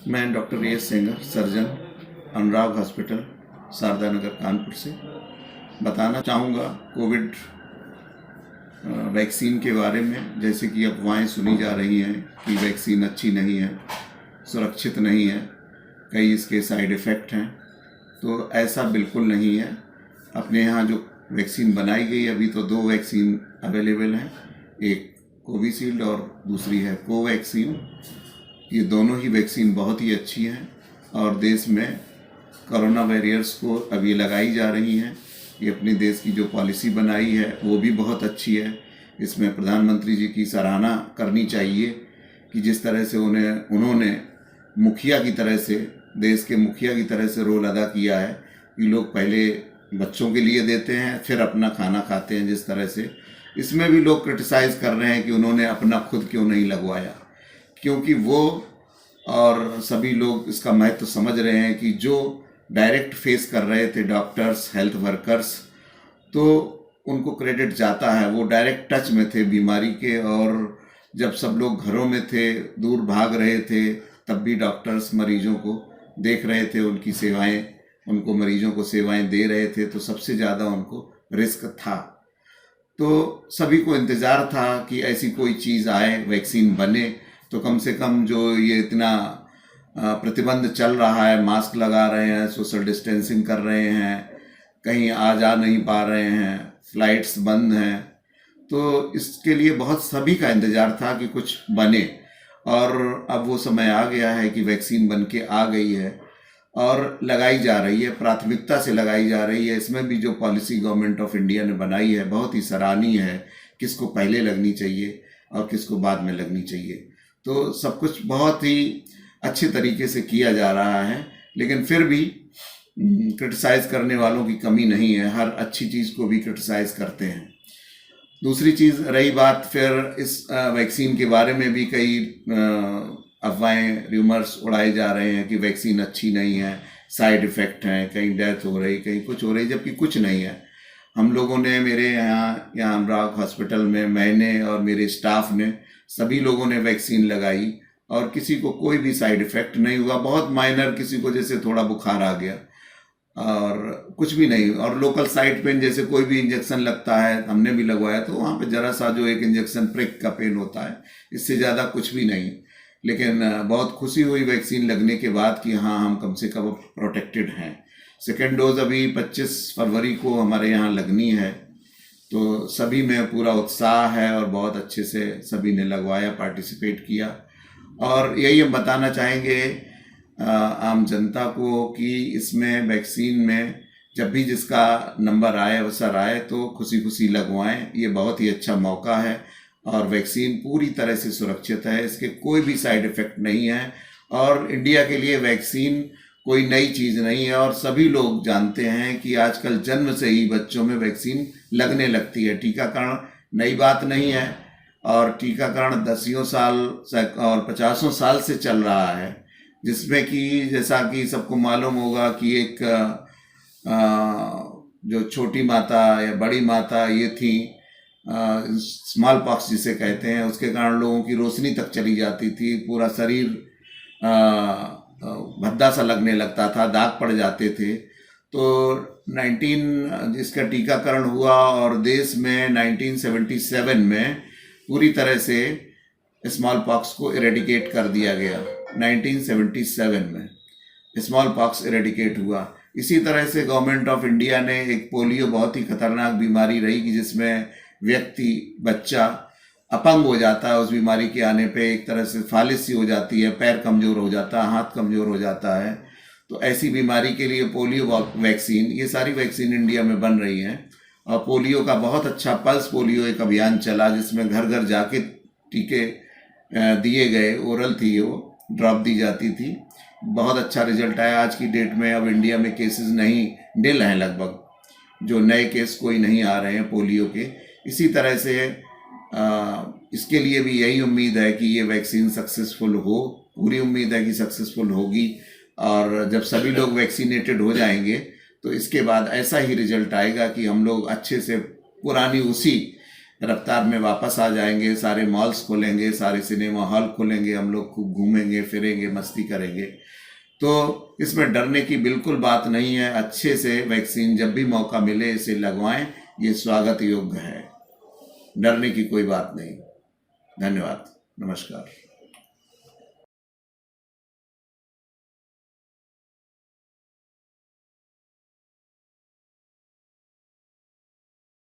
मैं doctor S Sengar, surgeon, अनुराग hospital, Sharda नगर, कानपुर से बताना चाहूँगा कोविड वैक्सीन के बारे में। जैसे कि अफवाहें सुनी जा रही हैं कि वैक्सीन अच्छी नहीं है, सुरक्षित नहीं है, कई इसके साइड इफ़ेक्ट हैं, तो ऐसा बिल्कुल नहीं है। अपने यहाँ जो वैक्सीन बनाई गई, अभी तो 2 वैक्सीन अवेलेबल हैं, एक कोविशील्ड और दूसरी है कोवैक्सीन। ये दोनों ही वैक्सीन बहुत ही अच्छी हैं और देश में कोरोना वॉरियर्स को अब ये लगाई जा रही हैं। ये अपने देश की जो पॉलिसी बनाई है वो भी बहुत अच्छी है। इसमें प्रधानमंत्री जी की सराहना करनी चाहिए कि जिस तरह से उन्होंने मुखिया की तरह से, देश के मुखिया की तरह से रोल अदा किया है कि लोग पहले बच्चों के लिए देते हैं, फिर अपना खाना खाते हैं। जिस तरह से इसमें भी लोग क्रिटिसाइज़ कर रहे हैं कि उन्होंने अपना खुद क्यों नहीं लगवाया, क्योंकि वो और सभी लोग इसका महत्व समझ रहे हैं कि जो डायरेक्ट फेस कर रहे थे डॉक्टर्स, हेल्थ वर्कर्स, तो उनको क्रेडिट जाता है। वो डायरेक्ट टच में थे बीमारी के, और जब सब लोग घरों में थे, दूर भाग रहे थे, तब भी डॉक्टर्स मरीजों को देख रहे थे, उनकी सेवाएं, उनको मरीजों को सेवाएं दे रहे थे, तो सबसे ज़्यादा उनको रिस्क था। तो सभी को इंतज़ार था कि ऐसी कोई चीज़ आए, वैक्सीन बने, तो कम से कम जो ये इतना प्रतिबंध चल रहा है, मास्क लगा रहे हैं, सोशल डिस्टेंसिंग कर रहे हैं, कहीं आ जा नहीं पा रहे हैं, फ्लाइट्स बंद हैं, तो इसके लिए बहुत सभी का इंतज़ार था कि कुछ बने। और अब वो समय आ गया है कि वैक्सीन बन के आ गई है और लगाई जा रही है, प्राथमिकता से लगाई जा रही है। इसमें भी जो पॉलिसी गवर्नमेंट ऑफ इंडिया ने बनाई है बहुत ही सराहनीय है, किसको पहले लगनी चाहिए और किसको बाद में लगनी चाहिए। तो सब कुछ बहुत ही अच्छे तरीके से किया जा रहा है, लेकिन फिर भी क्रिटिसाइज़ करने वालों की कमी नहीं है, हर अच्छी चीज़ को भी क्रिटिसाइज़ करते हैं। दूसरी चीज़ रही बात, फिर इस वैक्सीन के बारे में भी कई अफवाहें, र्यूमर्स उड़ाए जा रहे हैं कि वैक्सीन अच्छी नहीं है, साइड इफ़ेक्ट हैं, कहीं डेथ हो रही, कहीं कुछ हो रही, जबकि कुछ नहीं है। हम लोगों ने, मेरे यहाँ अनुराग हॉस्पिटल में, मैंने और मेरे स्टाफ ने, सभी लोगों ने वैक्सीन लगाई और किसी को कोई भी साइड इफ़ेक्ट नहीं हुआ। बहुत माइनर, किसी को जैसे थोड़ा बुखार आ गया और कुछ भी नहीं। और लोकल साइड पेन, जैसे कोई भी इंजेक्शन लगता है, हमने भी लगवाया, तो वहाँ पे जरा सा जो एक इंजेक्शन प्रिक का पेन होता है, इससे ज़्यादा कुछ भी नहीं। लेकिन बहुत खुशी हुई वैक्सीन लगने के बाद कि हाँ, हम कम से कम प्रोटेक्टेड हैं। सेकेंड डोज अभी 25 फरवरी को हमारे यहाँ लगनी है, तो सभी में पूरा उत्साह है और बहुत अच्छे से सभी ने लगवाया, पार्टिसिपेट किया। और यही हम बताना चाहेंगे आम जनता को कि इसमें वैक्सीन में जब भी जिसका नंबर आए, अवसर आए, तो खुशी खुशी लगवाएं। ये बहुत ही अच्छा मौका है और वैक्सीन पूरी तरह से सुरक्षित है, इसके कोई भी साइड इफ़ेक्ट नहीं है। और इंडिया के लिए वैक्सीन कोई नई चीज़ नहीं है और सभी लोग जानते हैं कि आजकल जन्म से ही बच्चों में वैक्सीन लगने लगती है। टीकाकरण नई बात नहीं है और टीकाकरण 10 साल और 50 साल से चल रहा है, जिसमें कि जैसा कि सबको मालूम होगा कि एक जो छोटी माता या बड़ी माता ये थी, स्मॉल पॉक्स जिसे कहते हैं, उसके कारण लोगों की रोशनी तक चली जाती थी, पूरा शरीर भद्दा सा लगने लगता था, दाग पड़ जाते थे। तो 19 जिसका टीकाकरण हुआ और देश में 1977 में पूरी तरह से स्मॉल पॉक्स को इरेडिकेट कर दिया गया। 1977 में स्मॉल पॉक्स इरेडिकेट हुआ। इसी तरह से गवर्नमेंट ऑफ इंडिया ने एक पोलियो, बहुत ही खतरनाक बीमारी रही कि जिसमें व्यक्ति, बच्चा अपंग हो जाता है उस बीमारी के आने पे, एक तरह से फालिस सी हो जाती है, पैर कमज़ोर हो जाता है, हाथ कमज़ोर हो जाता है। तो ऐसी बीमारी के लिए पोलियो वैक्सीन, ये सारी वैक्सीन इंडिया में बन रही हैं। और पोलियो का बहुत अच्छा पल्स पोलियो एक अभियान चला, जिसमें घर घर जाके टीके दिए गए, ओरल थी, वो ड्रॉप दी जाती थी। बहुत अच्छा रिजल्ट आया। आज की डेट में अब इंडिया में केसेस नहीं, निल हैं लगभग, जो नए केस कोई नहीं आ रहे हैं पोलियो के। इसी तरह से इसके लिए भी यही उम्मीद है कि ये वैक्सीन सक्सेसफुल हो, पूरी उम्मीद है कि सक्सेसफुल होगी। और जब सभी लोग वैक्सीनेटेड हो जाएंगे तो इसके बाद ऐसा ही रिजल्ट आएगा कि हम लोग अच्छे से पुरानी उसी रफ्तार में वापस आ जाएंगे, सारे मॉल्स खोलेंगे, सारे सिनेमा हॉल खोलेंगे, हम लोग खूब घूमेंगे फिरेंगे, मस्ती करेंगे। तो इसमें डरने की बिल्कुल बात नहीं है। अच्छे से वैक्सीन जब भी मौका मिले इसे लगवाएं, ये स्वागत योग्य है, डरने की कोई बात नहीं। धन्यवाद, नमस्कार।